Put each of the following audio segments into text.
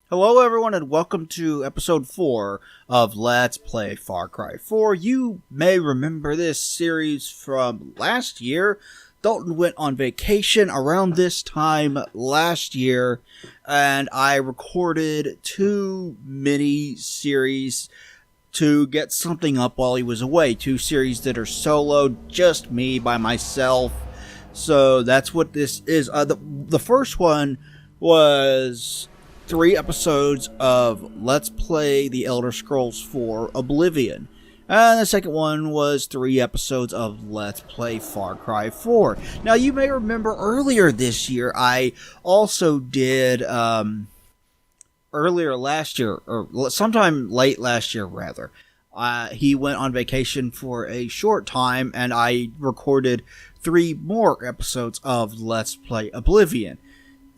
Hello everyone and welcome to episode 4 of Let's Play Far Cry 4. You may remember this series from last year. Dalton went on vacation around this time last year, and I recorded 2 mini-series to get something up while he was away. 2 series that are solo, just me by myself. So that's what this is. The first one was 3 episodes of Let's Play The Elder Scrolls 4 Oblivion. And the second one was 3 episodes of Let's Play Far Cry 4. Now, you may remember earlier this year, I also did, earlier last year, or sometime late last year, rather. He went on vacation for a short time, and I recorded 3 more episodes of Let's Play Oblivion.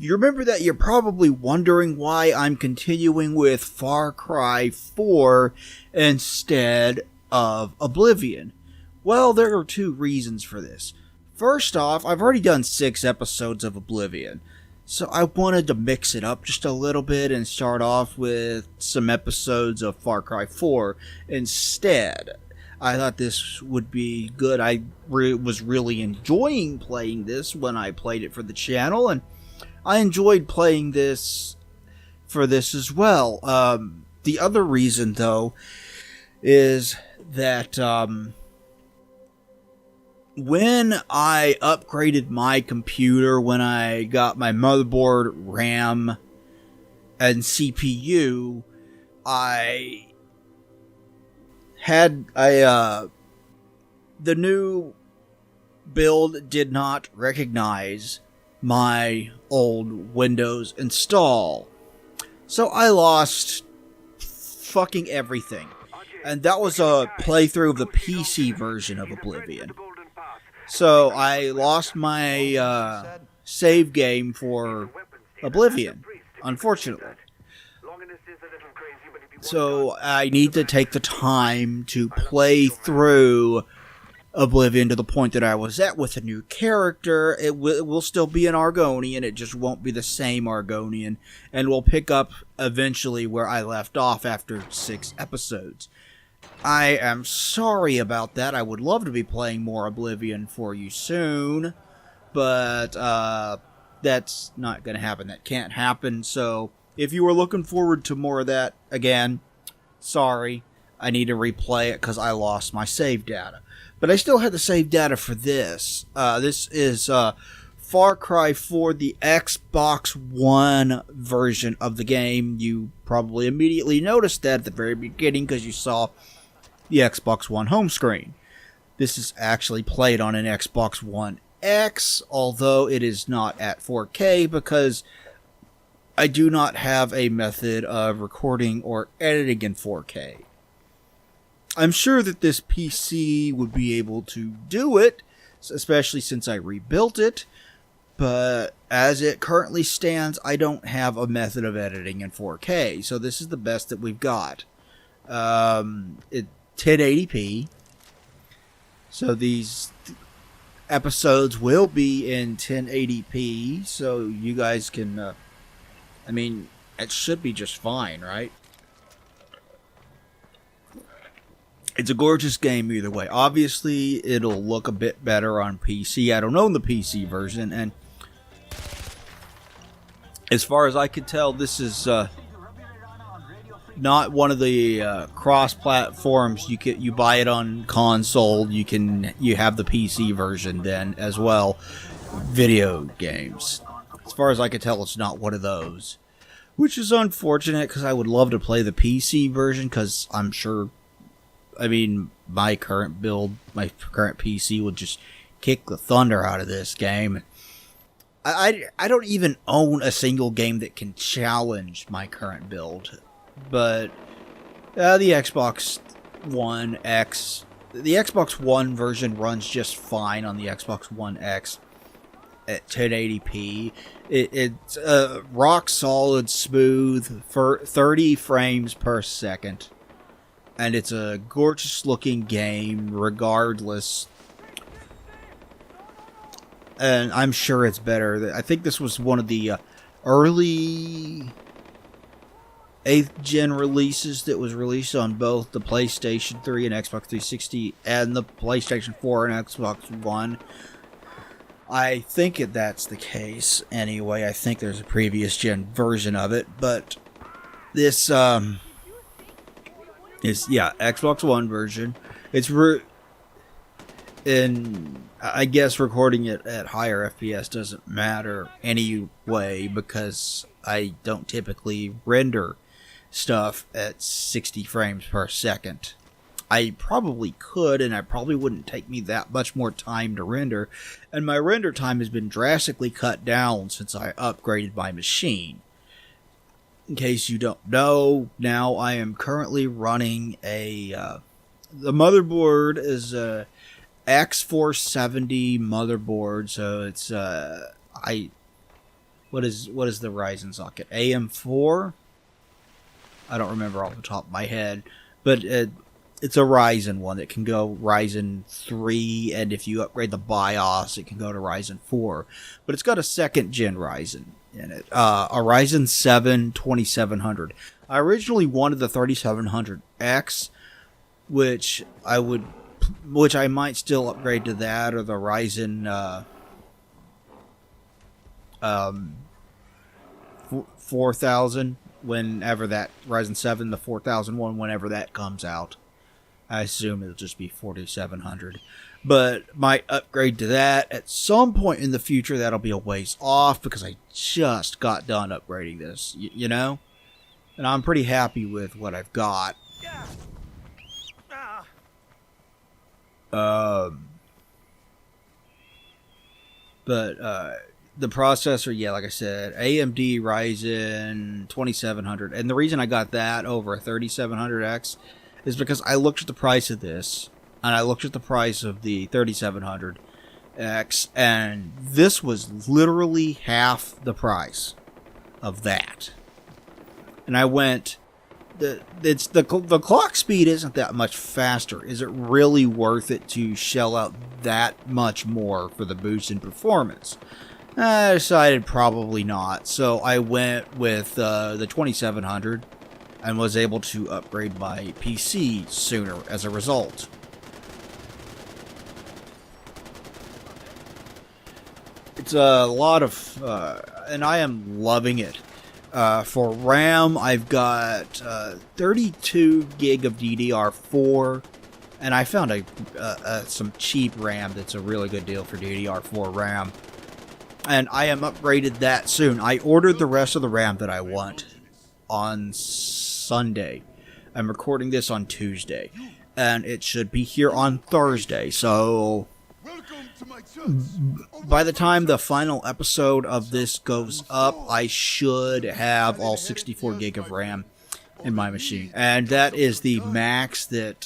You remember that you're probably wondering why I'm continuing with Far Cry 4 instead of Oblivion. Well, there are 2 reasons for this. First off, I've already done 6 episodes of Oblivion, so I wanted to mix it up just a little bit and start off with some episodes of Far Cry 4 instead. I thought this would be good. I was really enjoying playing this when I played it for the channel, and I enjoyed playing this for this as well. The other reason, though, is that when I upgraded my computer, when I got my motherboard, RAM, and CPU, the new build did not recognize my old Windows install. So I lost fucking everything. And that was a playthrough of the PC version of Oblivion. So I lost my save game for Oblivion, unfortunately. So I need to take the time to play through Oblivion to the point that I was at with a new character. It will still be an Argonian, it just won't be the same Argonian, and we'll pick up eventually where I left off after 6 episodes. I am sorry about that. I would love to be playing more Oblivion for you soon, but that's not going to happen. That can't happen, so if you were looking forward to more of that, again, sorry. I need to replay it because I lost my save data. But I still had the save data for this. This is Far Cry 4, the Xbox One version of the game. You probably immediately noticed that at the very beginning because you saw the Xbox One home screen. This is actually played on an Xbox One X, although it is not at 4K because I do not have a method of recording or editing in 4K. I'm sure that this PC would be able to do it, especially since I rebuilt it, but as it currently stands, I don't have a method of editing in 4K, so this is the best that we've got. 1080p, so these episodes will be in 1080p, so you guys can, it should be just fine, right? It's a gorgeous game either way. Obviously, it'll look a bit better on PC. I don't own the PC version, and as far as I can tell, this is not one of the cross-platforms. You buy it on console. You have the PC version then as well. Video games. As far as I can tell, it's not one of those, which is unfortunate because I would love to play the PC version because I'm sure. My current build, my current PC would just kick the thunder out of this game. I don't even own a single game that can challenge my current build. But the Xbox One X, the Xbox One version runs just fine on the Xbox One X at 1080p. It's rock solid, smooth, for 30 frames per second. And it's a gorgeous looking game regardless. And I'm sure it's better. I think this was one of the early 8th gen releases that was released on both the PlayStation 3 and Xbox 360 and the PlayStation 4 and Xbox One. I think that's the case anyway. I think there's a previous gen version of it, but this is Xbox One version. It's and I guess recording it at higher FPS doesn't matter anyway because I don't typically render stuff at 60 frames per second. I probably could, and it probably wouldn't take me that much more time to render, and my render time has been drastically cut down since I upgraded my machine. In case you don't know, now I am currently running the motherboard is a X470 motherboard, so it's what is the Ryzen socket? AM4? I don't remember off the top of my head, but it's a Ryzen one that can go Ryzen 3, and if you upgrade the BIOS, it can go to Ryzen 4. But it's got a second gen Ryzen in it, a Ryzen 7 2700. I originally wanted the 3700X, which I might still upgrade to that, or the Ryzen 4000 whenever that Ryzen 7, the 4001, whenever that comes out. I assume it'll just be 4700. But might upgrade to that at some point in the future. That'll be a ways off because I just got done upgrading this, you know? And I'm pretty happy with what I've got. The processor, like I said, AMD Ryzen 2700. And the reason I got that over a 3700X is because I looked at the price of this, and I looked at the price of the 3700X, and this was literally half the price of that. And I went, the clock speed isn't that much faster. Is it really worth it to shell out that much more for the boost in performance? I decided probably not, so I went with the 2700 and was able to upgrade my PC sooner as a result. It's a lot of, and I am loving it. For RAM, I've got 32 gig of DDR4, and I found some cheap RAM that's a really good deal for DDR4 RAM. And I am upgraded that soon. I ordered the rest of the RAM that I want on Sunday. I'm recording this on Tuesday, and it should be here on Thursday. So by the time the final episode of this goes up, I should have all 64 gig of RAM in my machine. And that is the max that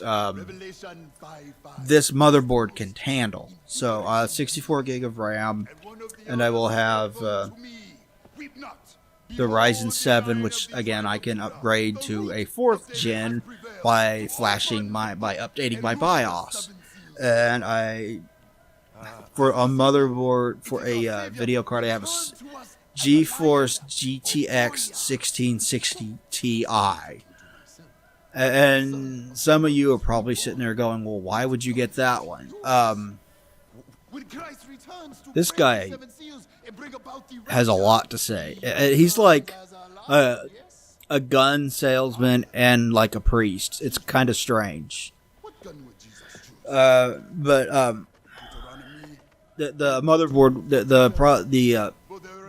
this motherboard can handle. So 64 gig of RAM, and I will have the Ryzen 7, which again I can upgrade to a 4th gen by updating my BIOS. And for a motherboard, for a video card, I have a GeForce GTX 1660 Ti. And some of you are probably sitting there going, well, why would you get that one? This guy has a lot to say. He's like a gun salesman and like a priest. It's kind of strange. But the motherboard, the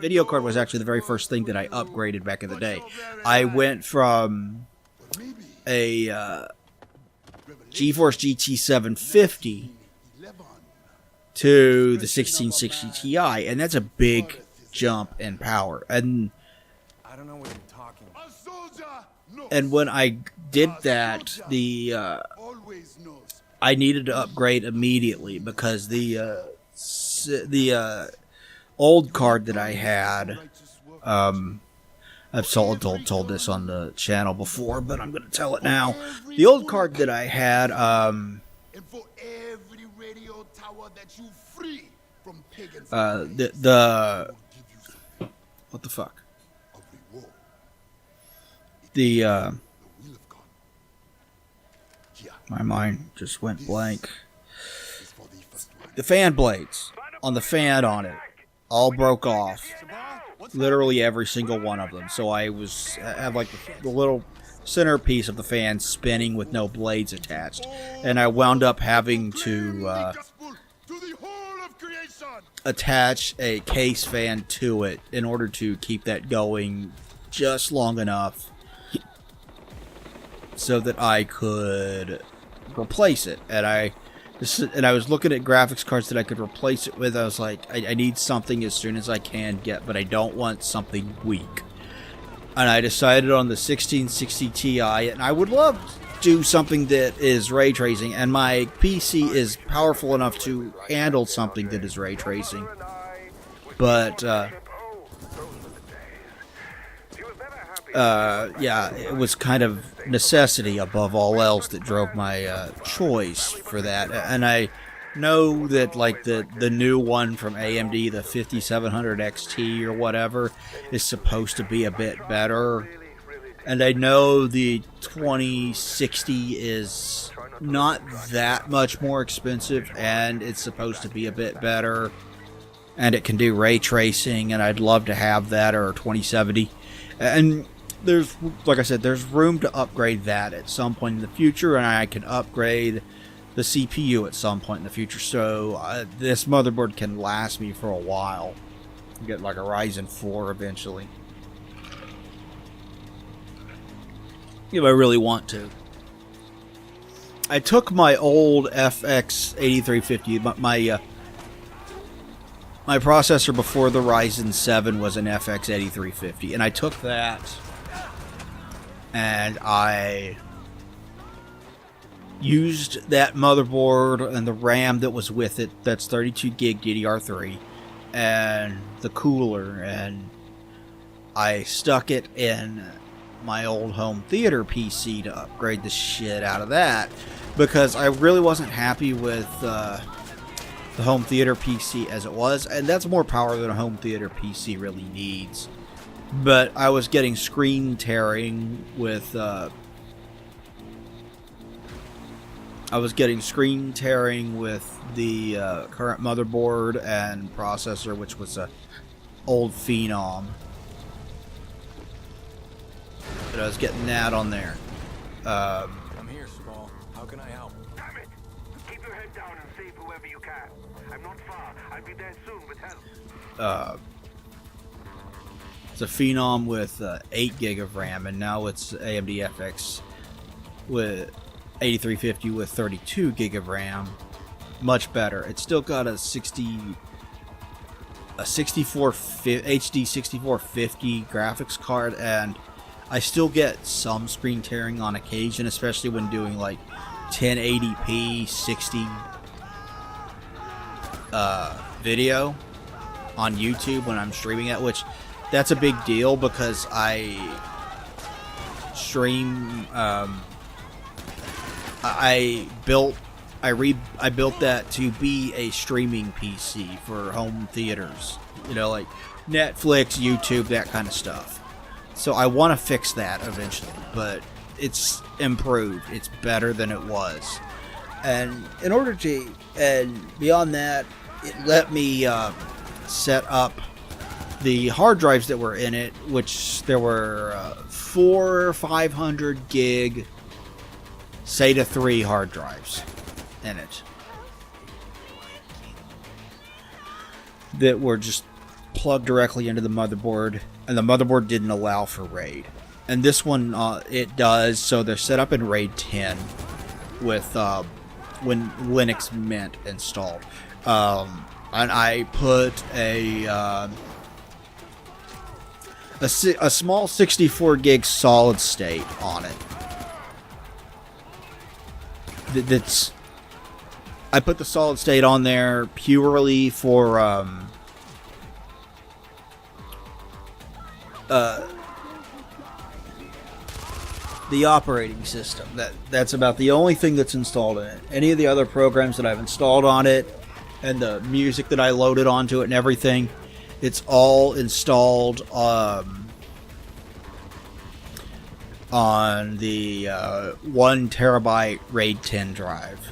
video card was actually the very first thing that I upgraded back in the day. I went from a GeForce GT 750 to the 1660 Ti, and that's a big jump in power. And I don't know what you're talking about. And when I did that, I needed to upgrade immediately because the old card that I had, I've told this on the channel before, but I'm going to tell it now. The old card that I had, what the fuck? The will have gone. Here my mind just went blank. is for the first one. The fan blades on the fan on it all broke off. Literally every single one of them. So I have like the little centerpiece of the fan spinning with no blades attached, and I wound up having to Gospel to the whole of creation. attach a case fan to it in order to keep that going just long enough so that I could replace it. And I was looking at graphics cards that I could replace it with. I was like, I need something as soon as I can get, but I don't want something weak. And I decided on the 1660 Ti, and I would love to do something that is ray tracing, and my PC is powerful enough to handle something that is ray tracing. But yeah, it was kind of necessity above all else that drove my choice for that. And I know that like the new one from AMD, the 5700 XT or whatever, is supposed to be a bit better. And I know the 2060 is not that much more expensive, and it's supposed to be a bit better. And it can do ray tracing, and I'd love to have that, or 2070. And there's, like I said, there's room to upgrade that at some point in the future, and I can upgrade the CPU at some point in the future. So this motherboard can last me for a while. Get like a Ryzen 4 eventually, if I really want to. I took my old FX 8350, my processor before the Ryzen 7 was an FX 8350, and I took that and I used that motherboard and the RAM that was with it, that's 32 gig DDR3, and the cooler, and I stuck it in my old home theater PC to upgrade the shit out of that, because I really wasn't happy with the home theater PC as it was, and that's more power than a home theater PC really needs. But I was getting screen tearing with the current motherboard and processor, which was a old Phenom. But I was getting that on there. I'm here, Small. How can I help? Damn it! Keep your head down and save whoever you can. I'm not far. I'll be there soon with help. It's a Phenom with 8 gig of RAM, and now it's AMD FX with 8350 with 32 gig of RAM. Much better. It's still got a 64 HD 6450 graphics card, and I still get some screen tearing on occasion, especially when doing like 1080p 60 video on YouTube when I'm streaming it, which that's a big deal because I stream. I built that to be a streaming PC for home theaters, you know, like Netflix, YouTube, that kind of stuff. So I want to fix that eventually, but it's improved. It's better than it was. And in order to, and beyond that, it let me set up the hard drives that were in it, which there were 4 500 gig SATA 3 hard drives in it that were just plugged directly into the motherboard, and the motherboard didn't allow for RAID. And this one, it does, so they're set up in RAID 10 with when Linux Mint installed. And I put a small 64 gig solid state on it. I put the solid state on there purely for the operating system. That's about the only thing that's installed in it. Any of the other programs that I've installed on it, and the music that I loaded onto it and everything, it's all installed on on the 1 terabyte RAID 10 drive.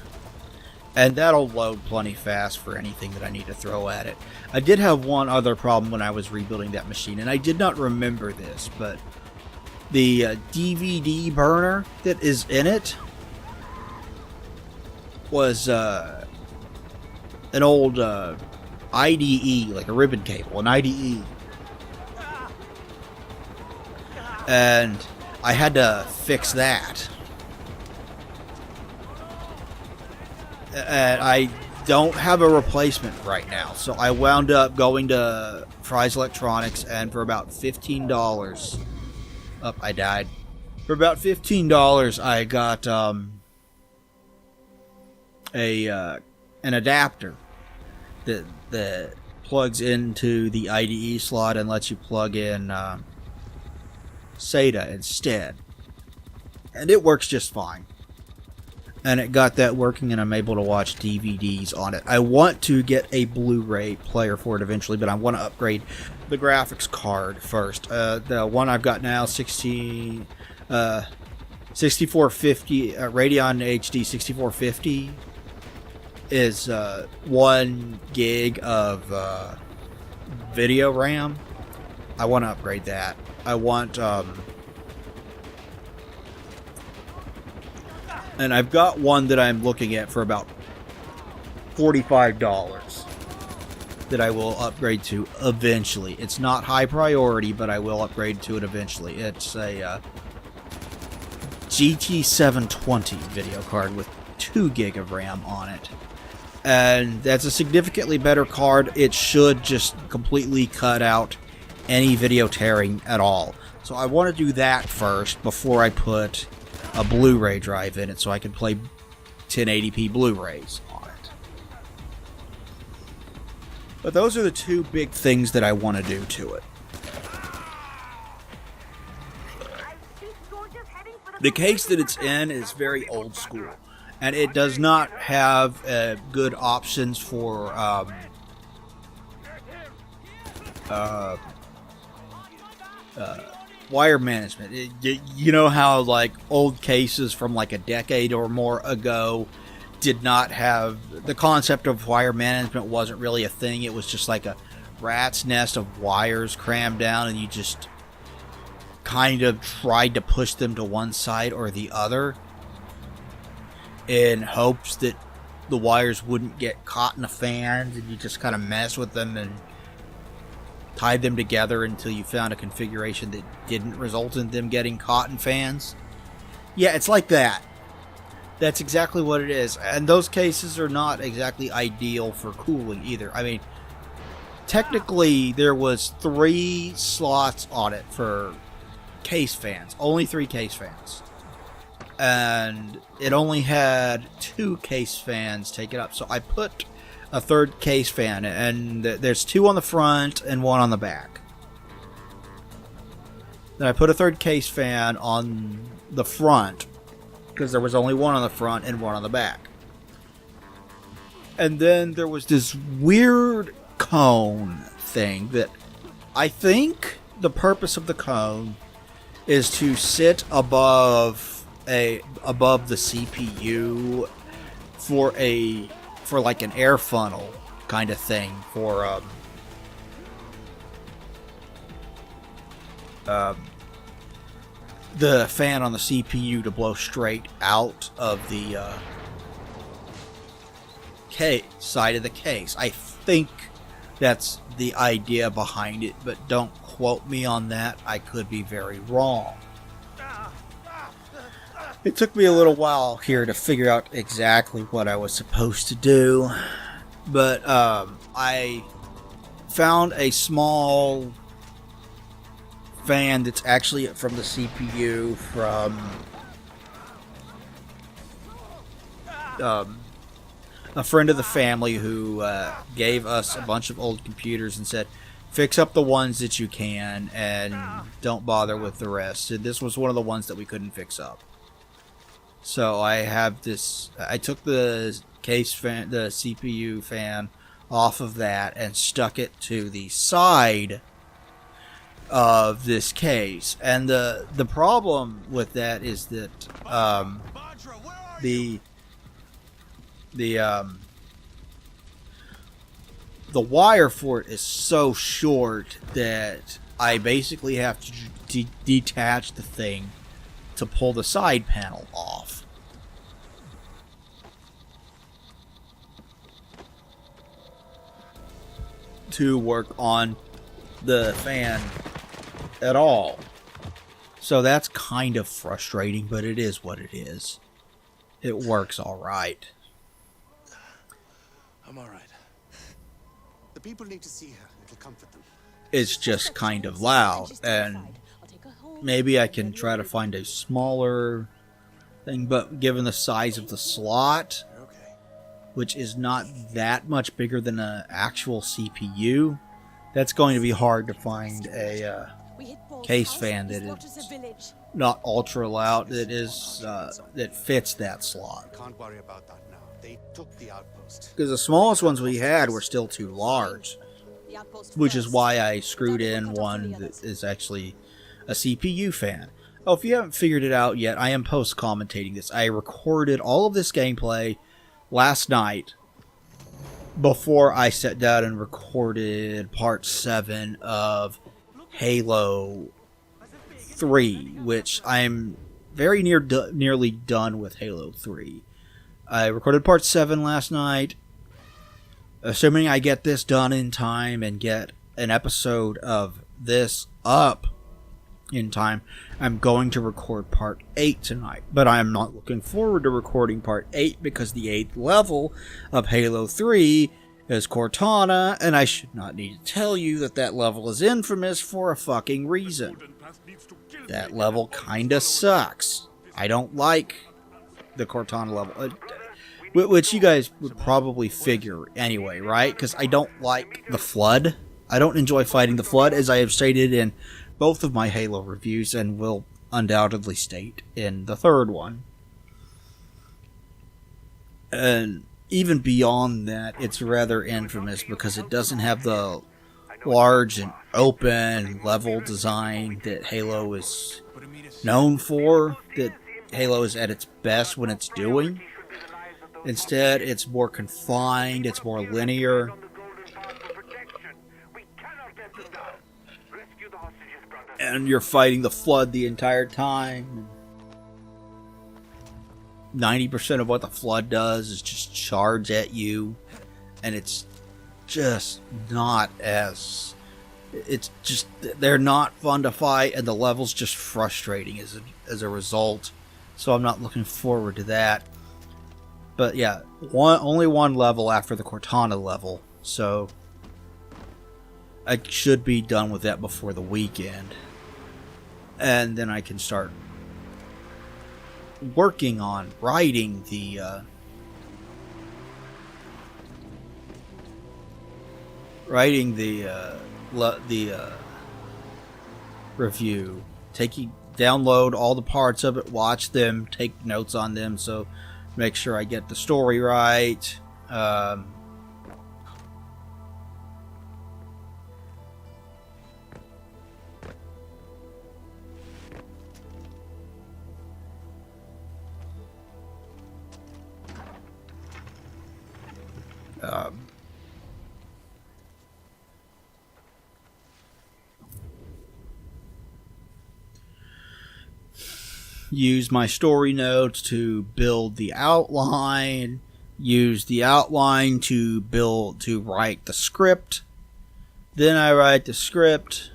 And that'll load plenty fast for anything that I need to throw at it. I did have one other problem when I was rebuilding that machine, and I did not remember this, but the DVD burner that is in it was an old IDE, like a ribbon cable, an IDE. And I had to fix that. And I don't have a replacement right now, so I wound up going to Fry's Electronics, and for about $15, I died. For about $15, I got an adapter that plugs into the IDE slot and lets you plug in SATA instead, and it works just fine. And it got that working, and I'm able to watch DVDs on it. I want to get a Blu-ray player for it eventually, but I want to upgrade the graphics card first. The one I've got now, 6450 Radeon HD 6450, is 1 gig of video RAM. I want to upgrade that. I want and I've got one that I'm looking at for about $45 that I will upgrade to eventually. It's not high priority, but I will upgrade to it eventually. It's a GT720 video card with 2 gig of RAM on it. And that's a significantly better card. It should just completely cut out any video tearing at all. So I want to do that first before I put a Blu-ray drive in it, so I can play 1080p Blu-rays on it. But those are the 2 big things that I want to do to it. The case that it's in is very old school, and it does not have good options for wire management. You know how like old cases from like a decade or more ago did not have the concept of wire management, wasn't really a thing. It was just like a rat's nest of wires crammed down, and you just kind of tried to push them to one side or the other in hopes that the wires wouldn't get caught in the fans, and you just kind of mess with them and tied them together until you found a configuration that didn't result in them getting caught in fans. Yeah, it's like that. That's exactly what it is. And those cases are not exactly ideal for cooling either. I mean, technically there was 3 slots on it for case fans. Only 3 case fans. And it only had 2 case fans taken up. So I put a 3rd case fan, and there's 2 on the front and 1 on the back. Then I put a 3rd case fan on the front because there was only 1 on the front and 1 on the back. And then there was this weird cone thing that I think the purpose of the cone is to sit above the CPU for like an air funnel kind of thing for the fan on the CPU to blow straight out of the side of the case. I think that's the idea behind it, but don't quote me on that. I could be very wrong. It took me a little while here to figure out exactly what I was supposed to do, but I found a small fan that's actually from the CPU from a friend of the family who gave us a bunch of old computers and said, fix up the ones that you can and don't bother with the rest. And this was one of the ones that we couldn't fix up. So I have this, I took the case fan, the CPU fan off of that and stuck it to the side of this case. And the problem with that is that the wire for it is so short that I basically have to detach the thing to pull the side panel off. To work on the fan at all. So that's kind of frustrating, but it is what it is. It works alright. I'm alright. The people need to see her. It'll comfort them. It's just kind of loud, and maybe I can try to find a smaller thing, but given the size of the slot, which is not that much bigger than an actual CPU, that's going to be hard to find a case fan that is not ultra loud, that is that fits that slot. Can't worry about that now. They took the outpost. Because the smallest ones we had were still too large, which is why I screwed in one that is actually a CPU fan. Oh, if you haven't figured it out yet, I am post-commentating this. I recorded all of this gameplay last night before I sat down and recorded part 7 of Halo 3, which I'm very nearly done with Halo 3. I recorded part 7 last night. Assuming I get this done in time and get an episode of this up in time, I'm going to record part 8 tonight. But I am not looking forward to recording part 8 because the 8th level of Halo 3 is Cortana, and I should not need to tell you that that level is infamous for a fucking reason. That level kinda sucks. I don't like the Cortana level. Which you guys would probably figure anyway, right? Because I don't like the Flood. I don't enjoy fighting the Flood, as I have stated in both of my Halo reviews, and will undoubtedly state in the third one. And even beyond that, it's rather infamous because it doesn't have the large and open level design that Halo is known for, that Halo is at its best when it's doing. Instead, it's more confined, it's more linear. And you're fighting the Flood the entire time. 90% of what the Flood does is just charge at you. And it's just not as... It's just... They're not fun to fight, and the level's just frustrating as a result. So I'm not looking forward to that. But yeah, only one level after the Cortana level, so I should be done with that before the weekend. And then I can start working on writing the review. Download all the parts of it, watch them, take notes on them, so make sure I get the story right. Use my story notes to build the outline. Use the outline to write the script. Then I write the script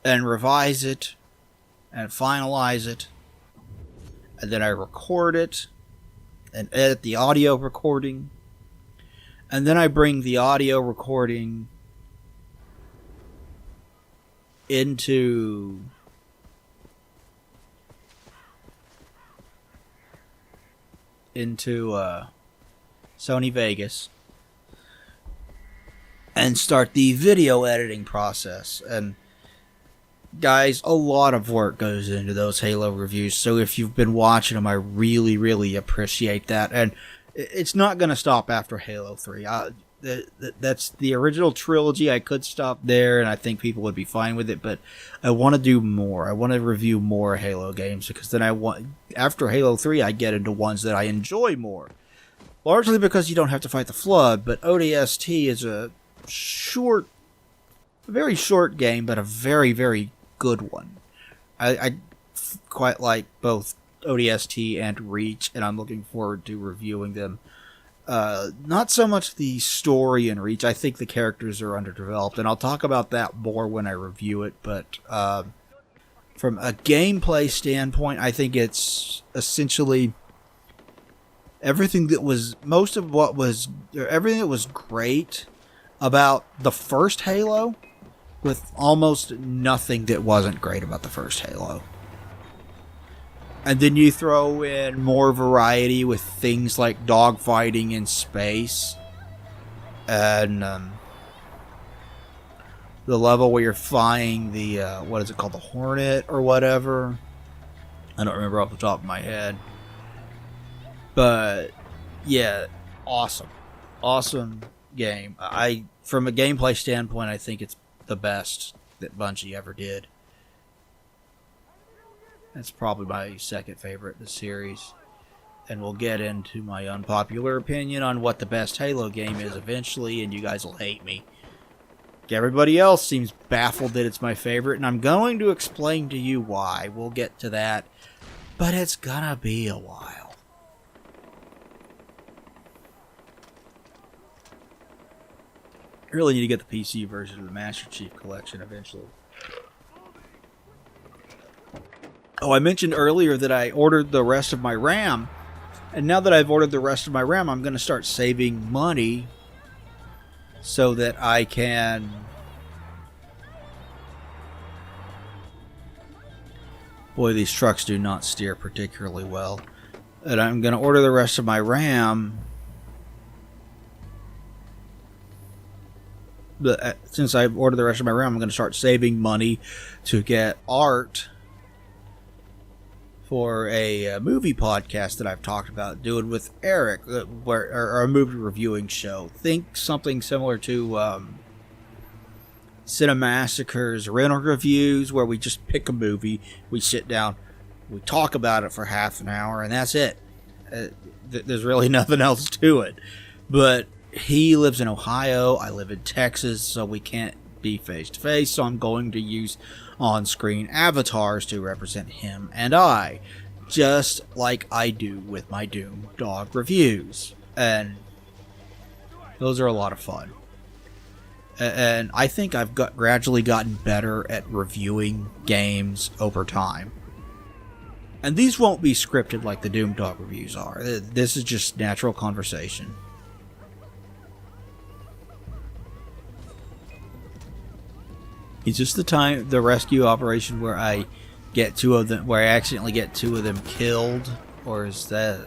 and revise it and finalize it. And then I record it and edit the audio recording. And then I bring the audio recording into Sony Vegas and start the video editing process. And guys, a lot of work goes into those Halo reviews, so if you've been watching them, I really, really appreciate that. And it's not going to stop after Halo 3. that's the original trilogy. I could stop there, and I think people would be fine with it. But I want to do more. I want to review more Halo games because then after Halo 3, I get into ones that I enjoy more. Largely because you don't have to fight the Flood, but ODST is a very short game, but a very, very good one. I quite like both ODST and Reach, and I'm looking forward to reviewing them. Not so much the story in Reach. I think the characters are underdeveloped, and I'll talk about that more when I review it, but from a gameplay standpoint, I think it's essentially everything that was great about the first Halo, with almost nothing that wasn't great about the first Halo. And then you throw in more variety with things like dogfighting in space. And the level where you're flying the, what is it called? The Hornet or whatever. I don't remember off the top of my head. But, yeah, awesome. Awesome game. From a gameplay standpoint, I think it's the best that Bungie ever did. That's probably my second favorite in the series. And we'll get into my unpopular opinion on what the best Halo game is eventually, and you guys will hate me. Everybody else seems baffled that it's my favorite, and I'm going to explain to you why. We'll get to that, but it's gonna be a while. I really need to get the PC version of the Master Chief Collection eventually. Oh, I mentioned earlier that I ordered the rest of my RAM, and now that I've ordered the rest of my RAM, I'm going to start saving money so that I can boy, these trucks do not steer particularly well. And I'm going to order the rest of my RAM. But since I've ordered the rest of my RAM, I'm going to start saving money to get art for a movie podcast that I've talked about doing with Eric, or a movie reviewing show. Think something similar to Cinemassacre's rental reviews, where we just pick a movie, we sit down, we talk about it for half an hour, and that's it. There's really nothing else to it. But he lives in Ohio, I live in Texas, so we can't be face to face, so I'm going to use on-screen avatars to represent him and I, just like I do with my Doom Dog reviews. And those are a lot of fun. And I think I've gradually gotten better at reviewing games over time. And these won't be scripted like the Doom Dog reviews are. This is just natural conversation. Is this the rescue operation where I get two of them, where I accidentally get two of them killed? Or is that...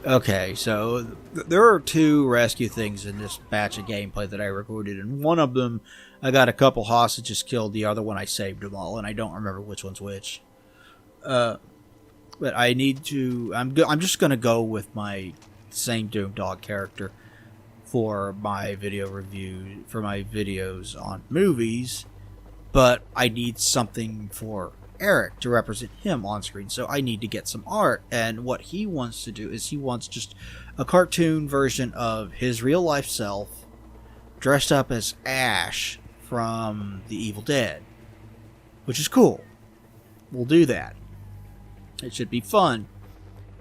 Okay, so there are two rescue things in this batch of gameplay that I recorded, and one of them I got a couple hostages killed, the other one I saved them all, and I don't remember which one's which. But I need to... I'm just going to go with my same Doom Dog character for my video review, for my videos on movies, but I need something for Eric to represent him on screen, so I need to get some art. And what he wants to do is he wants just a cartoon version of his real life self dressed up as Ash from The Evil Dead, which is cool. We'll do that. It should be fun.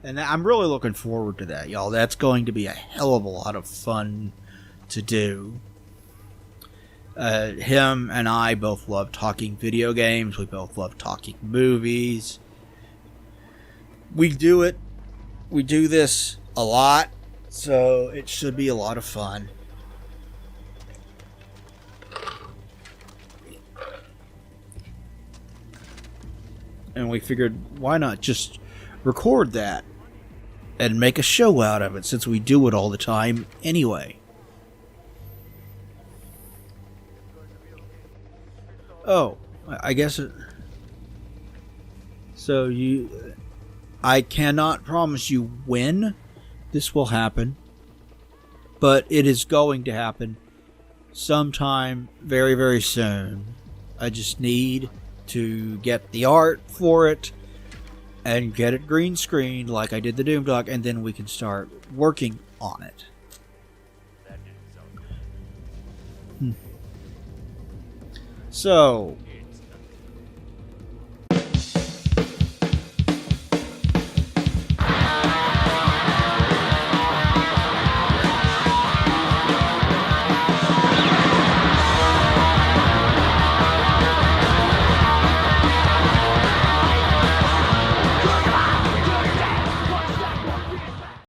And I'm really looking forward to that, y'all. That's going to be a hell of a lot of fun to do. Him and I both love talking video games. We both love talking movies. We do it. We do this a lot, so it should be a lot of fun. And we figured, why not just record that and make a show out of it, since we do it all the time anyway. Oh, I guess it... So I cannot promise you when this will happen, but it is going to happen sometime very, very soon. I just need to get the art for it and get it green screened like I did the Doom Dog, and then we can start working on it. So,